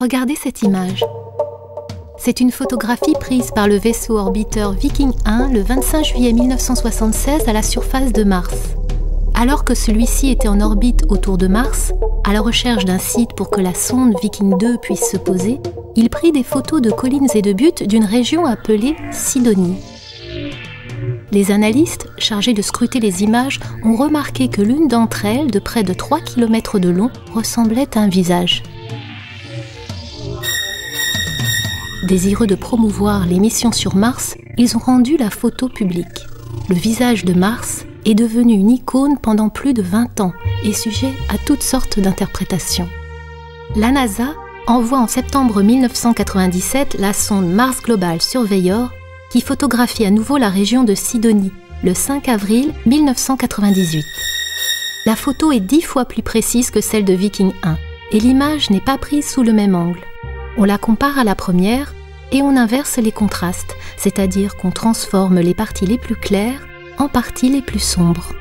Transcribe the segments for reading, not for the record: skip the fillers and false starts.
Regardez cette image. C'est une photographie prise par le vaisseau orbiteur Viking 1 le 25 juillet 1976 à la surface de Mars. Alors que celui-ci était en orbite autour de Mars, à la recherche d'un site pour que la sonde Viking 2 puisse se poser, il prit des photos de collines et de buttes d'une région appelée Sidonie. Les analystes, chargés de scruter les images, ont remarqué que l'une d'entre elles, de près de 3 km de long, ressemblait à un visage. Désireux de promouvoir les missions sur Mars, ils ont rendu la photo publique. Le visage de Mars est devenu une icône pendant plus de 20 ans et sujet à toutes sortes d'interprétations. La NASA envoie en septembre 1997 la sonde Mars Global Surveyor qui photographie à nouveau la région de Sidonie le 5 avril 1998. La photo est 10 fois plus précise que celle de Viking 1 et l'image n'est pas prise sous le même angle. On la compare à la première et on inverse les contrastes, c'est-à-dire qu'on transforme les parties les plus claires en parties les plus sombres.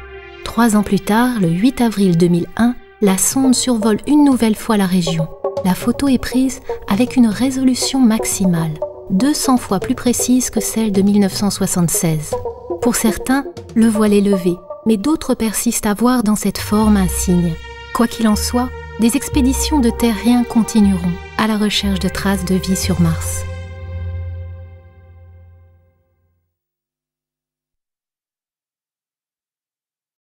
3 ans plus tard, le 8 avril 2001, la sonde survole une nouvelle fois la région. La photo est prise avec une résolution maximale, 200 fois plus précise que celle de 1976. Pour certains, le voile est levé, mais d'autres persistent à voir dans cette forme un signe. Quoi qu'il en soit, des expéditions de terriens continueront à la recherche de traces de vie sur Mars.